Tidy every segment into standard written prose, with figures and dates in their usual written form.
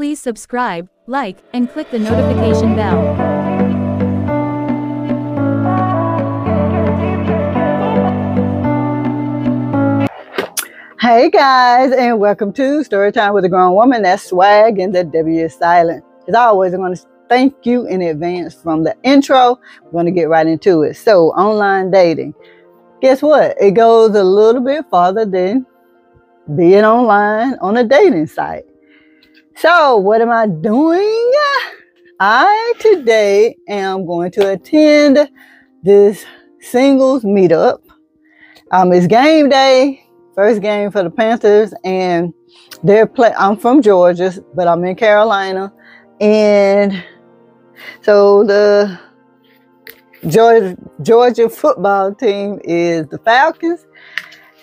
Please subscribe, like, and click the notification bell. Hey guys, and welcome to Storytime with a Grown Woman. That's swag and the W is silent. As always, I'm going to thank you in advance from the intro. We're going to get right into it. So, online dating. Guess what? It goes a little bit farther than being online on a dating site. So, what am I doing? I today am going to attend this singles meetup. It's game day, first game for the Panthers, and I'm from Georgia, but I'm in Carolina, and so the Georgia football team is the Falcons.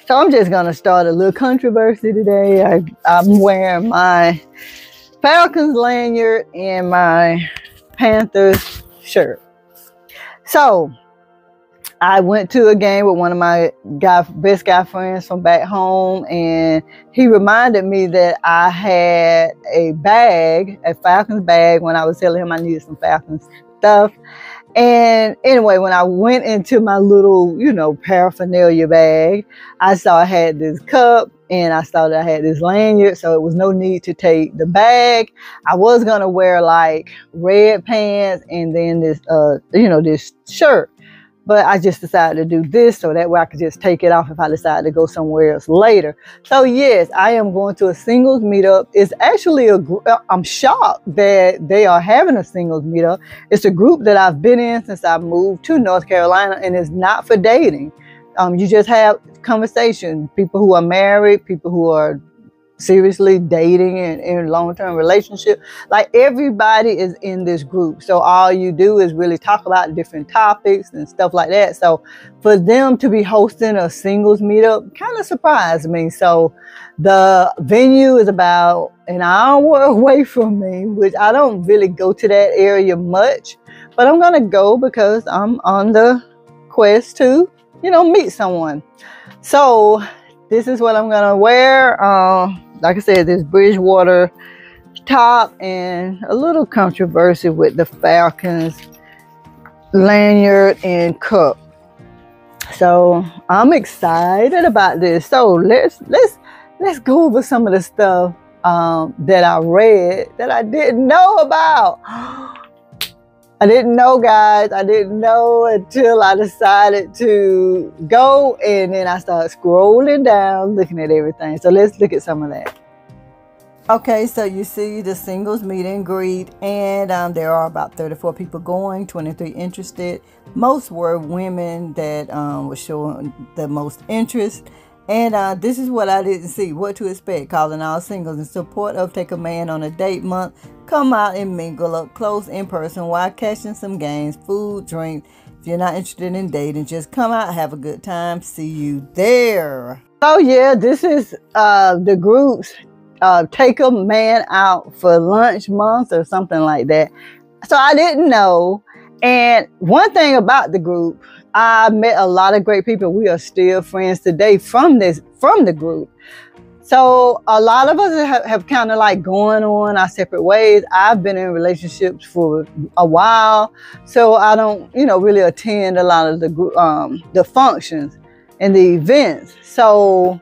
So I'm just gonna start a little controversy today. I'm wearing my Falcons lanyard and my Panthers shirt. So I went to a game with one of my best guy friends from back home, and he reminded me that I had a Falcons bag, when I was telling him I needed some Falcons stuff. And anyway, when I went into my little, paraphernalia bag, I saw I had this cup and I saw that I had this lanyard, so it was no need to take the bag. I was going to wear like red pants and then this, this shirt. But I just decided to do this so that way I could just take it off if I decide to go somewhere else later. So yes, I am going to a singles meetup. It's actually I'm shocked that they are having a singles meetup. It's a group that I've been in since I moved to North Carolina, and it's not for dating. You just have conversation. People who are married, people who are seriously dating and in long-term relationship, like everybody is in this group. So all you do is really talk about different topics and stuff like that. So for them to be hosting a singles meetup kind of surprised me. So the venue is about an hour away from me, which I don't really go to that area much, but I'm gonna go because I'm on the quest to meet someone. So this is what I'm gonna wear. Like I said, this Bridgewater top and a little controversy with the Falcons lanyard and cup. So I'm excited about this. So let's go over some of the stuff that I read that I didn't know about. I didn't know, guys. I didn't know until I decided to go, and then I started scrolling down, looking at everything. So let's look at some of that. Okay, so you see the singles meet and greet, and there are about 34 people going, 23 interested. Most were women that were showing the most interest. And this is what I didn't see. What to expect. Calling all singles in support of Take a Man on a Date Month. Come out and mingle up close in person while catching some games, food, drink. If you're not interested in dating, just come out, have a good time. See you there. Oh yeah, this is the group's Take a Man Out for Lunch Month or something like that. So I didn't know. And one thing about the group, I met a lot of great people. We are still friends today from the group. So a lot of us have kind of like going on our separate ways. I've been in relationships for a while, so I don't, really attend a lot of the functions and the events. So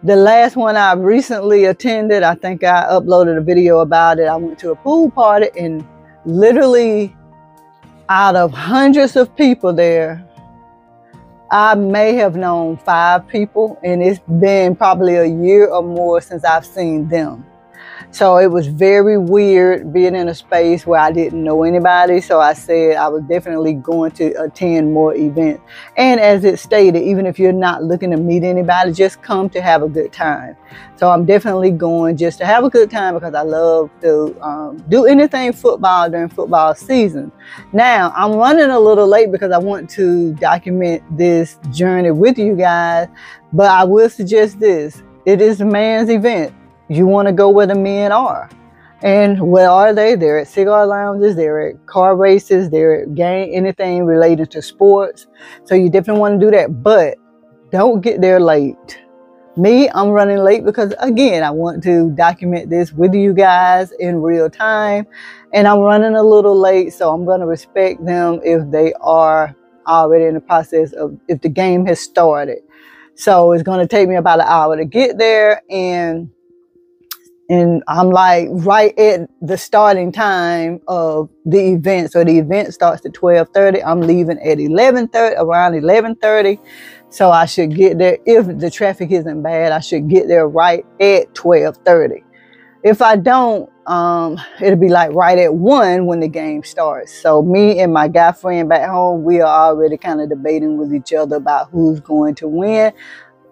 the last one I recently attended, I think I uploaded a video about it. I went to a pool party, and literally out of hundreds of people there, I may have known 5 people, and it's been probably a year or more since I've seen them. So it was very weird being in a space where I didn't know anybody. So I said I was definitely going to attend more events. And as it stated, even if you're not looking to meet anybody, just come to have a good time. So I'm definitely going just to have a good time because I love to do anything football during football season. Now, I'm running a little late because I want to document this journey with you guys, but I will suggest this. It is a man's event. You want to go where the men are. And where are they? They're at cigar lounges, they're at car races, they're at anything related to sports. So you definitely want to do that. But don't get there late. Me, I'm running late because, again, I want to document this with you guys in real time. And I'm running a little late, so I'm going to respect them if they are already in the process of, if the game has started. So it's going to take me about an hour to get there. And I'm like right at the starting time of the event. So the event starts at 12:30. I'm leaving at 11:30, around 11:30. So I should get there, if the traffic isn't bad, I should get there right at 12:30. If I don't, it'll be like right at 1 when the game starts. So me and my guy friend back home, we are already kind of debating with each other about who's going to win.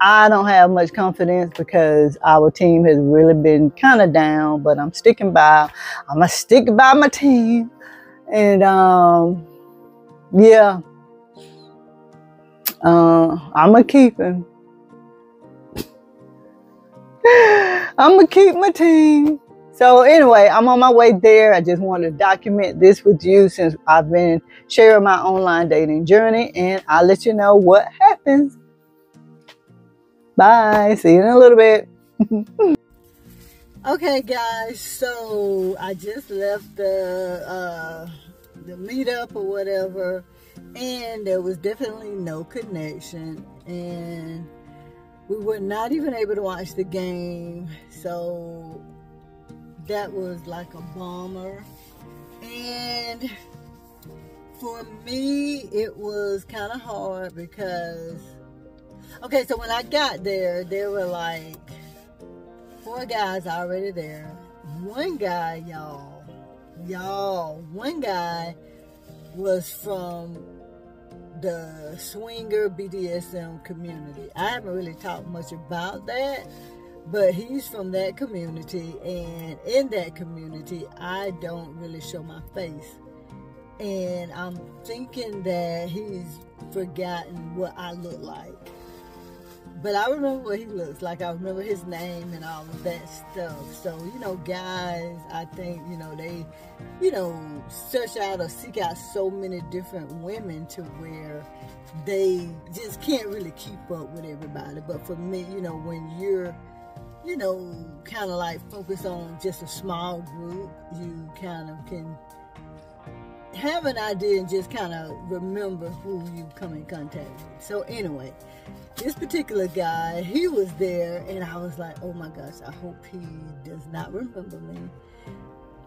I don't have much confidence because our team has really been kind of down, but I'm gonna stick by my team. And yeah, I'm gonna keep him. I'm gonna keep my team. So anyway, I'm on my way there. I just want to document this with you since I've been sharing my online dating journey, and I'll let you know what happens. Bye. See you in a little bit. Okay, guys. So I just left the meetup or whatever, and there was definitely no connection, and we were not even able to watch the game. So that was like a bummer. And for me, it was kind of hard because, okay, so when I got there, there were like 4 guys already there. One guy, one guy was from the swinger BDSM community. I haven't really talked much about that, but he's from that community, and in that community, I don't really show my face. And I'm thinking that he's forgotten what I look like. But I remember what he looks like. I remember his name and all of that stuff. So, you know, guys, I think, you know, they, you know, search out or seek out so many different women to where they just can't really keep up with everybody. But for me, you know, when you're, you know, kind of like focus on just a small group, you kind of can have an idea and just kind of remember who you come in contact with. So anyway, this particular guy, he was there, and I was like, oh my gosh, I hope he does not remember me.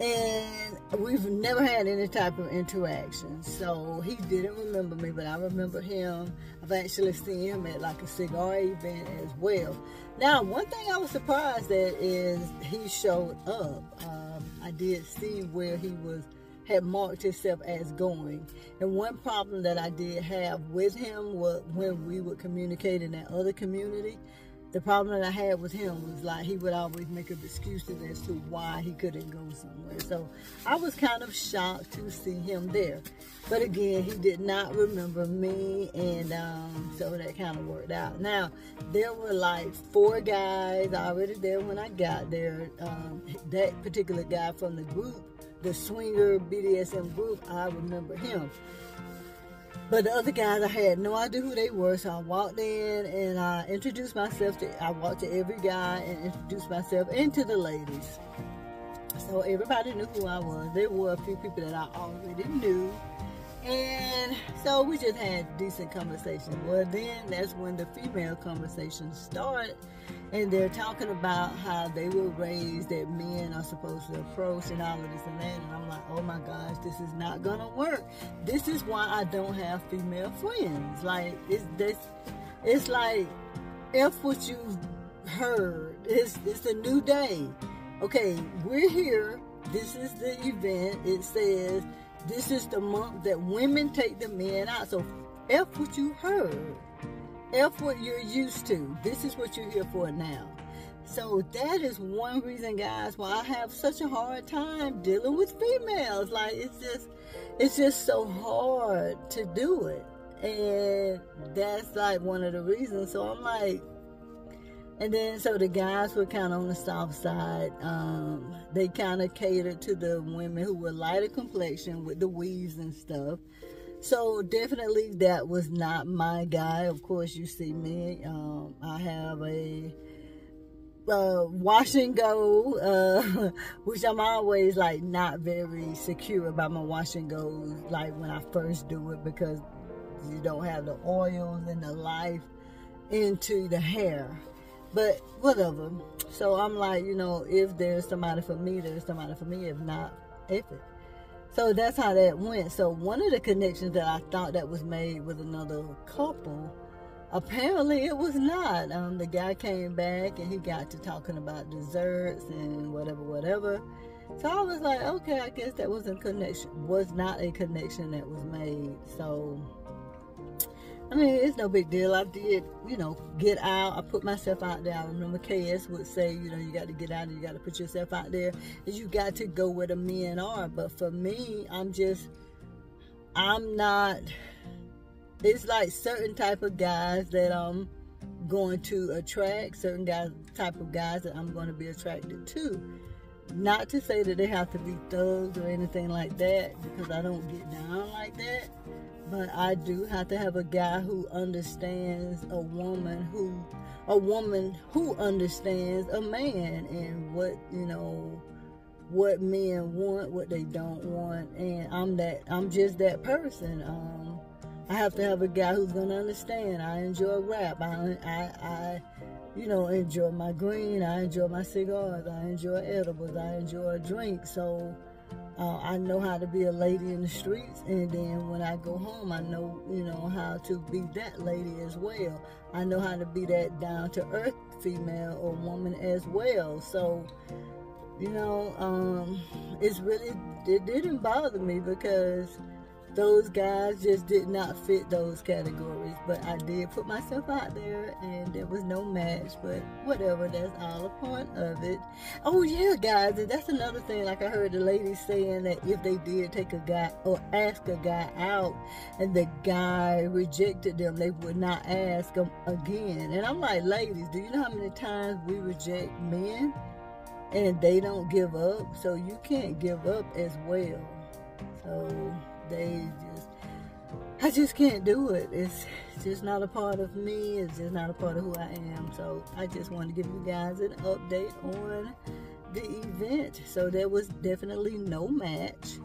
And we've never had any type of interaction, so he didn't remember me, but I remember him. I've actually seen him at like a cigar event as well. Now, one thing I was surprised at is he showed up. I did see where he had marked himself as going. And one problem that I did have with him was when we would communicate in that other community, the problem that I had with him was like he would always make up excuses as to why he couldn't go somewhere. So I was kind of shocked to see him there. But again, he did not remember me, and so that kind of worked out. Now, there were like 4 guys already there when I got there. That particular guy from the group, the swinger BDSM group, I remember him. But the other guys, I had no idea who they were, so I walked in and I introduced myself I walked to every guy and introduced myself and to the ladies. So everybody knew who I was. There were a few people that I already knew. And so we just had decent conversation. Well, then that's when the female conversation started. And they're talking about how they were raised that men are supposed to approach and all of this and that. And I'm like, oh my gosh, this is not going to work. This is why I don't have female friends. Like, it's like, F what you've heard. It's a new day. Okay, we're here. This is the event. It says this is the month that women take the men out. So F what you heard. F what you're used to. This is what you're here for now. So that is one reason, guys, why I have such a hard time dealing with females. Like, it's just so hard to do it. And that's like one of the reasons. So I'm like, and then so the guys were kind of on the soft side. They kind of catered to the women who were lighter complexion with the weaves and stuff. So definitely that was not my guy. Of course, you see me. I have a wash and go, which I'm always like not very secure about my wash and goes, like when I first do it, because you don't have the oils and the life into the hair. But whatever. So I'm like, you know, if there's somebody for me, there's somebody for me. If not, if it. So that's how that went. So one of the connections that I thought that was made with another couple, apparently it was not. The guy came back and he got to talking about desserts and whatever. So I was like, okay, I guess that was a connection. Was not a connection that was made. So I mean, it's no big deal. I did, you know, get out. I put myself out there. I remember KS would say, you know, you got to get out and you got to put yourself out there. And you got to go where the men are. But for me, I'm not, it's like certain type of guys that I'm going to attract, certain type of guys that I'm going to be attracted to. Not to say that they have to be thugs or anything like that, because I don't get down like that. But I do have to have a guy who understands a woman who understands a man, and what, you know, what men want, what they don't want. And I'm just that person. I have to have a guy who's gonna understand. I enjoy rap. I you know, enjoy my green. I enjoy my cigars. I enjoy edibles. I enjoy a drink. So I know how to be a lady in the streets, and then when I go home, I know, you know, how to be that lady as well. I know how to be that down-to-earth female or woman as well. So, you know, it didn't bother me, because those guys just did not fit those categories. But I did put myself out there, and there was no match. But whatever, that's all a part of it. Oh yeah, guys, and that's another thing. Like I heard the ladies saying that if they did take a guy or ask a guy out, and the guy rejected them, they would not ask them again. And I'm like, ladies, do you know how many times we reject men and they don't give up? So you can't give up as well. So I just can't do it. It's just not a part of me. It's just not a part of who I am. So I just want to give you guys an update on the event. So there was definitely no match,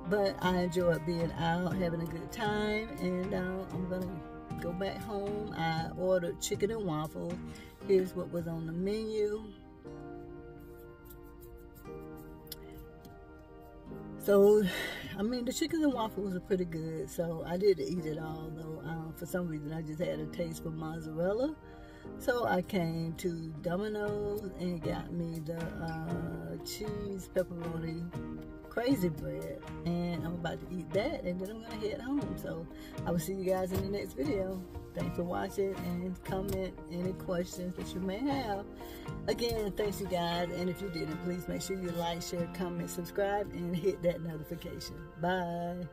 but I enjoyed being out, having a good time, and I'm gonna go back home. I ordered chicken and waffles. Here's what was on the menu. So, I mean, the chicken and waffles are pretty good. So I didn't eat it all, though. For some reason, I just had a taste for mozzarella. So I came to Domino's and got me the cheese pepperoni crazy bread. And I'm about to eat that, and then I'm going to head home. So I will see you guys in the next video. Thanks for watching, and comment any questions that you may have. Again, thanks you guys, and if you didn't, please make sure you like, share, comment, subscribe, and hit that notification. Bye.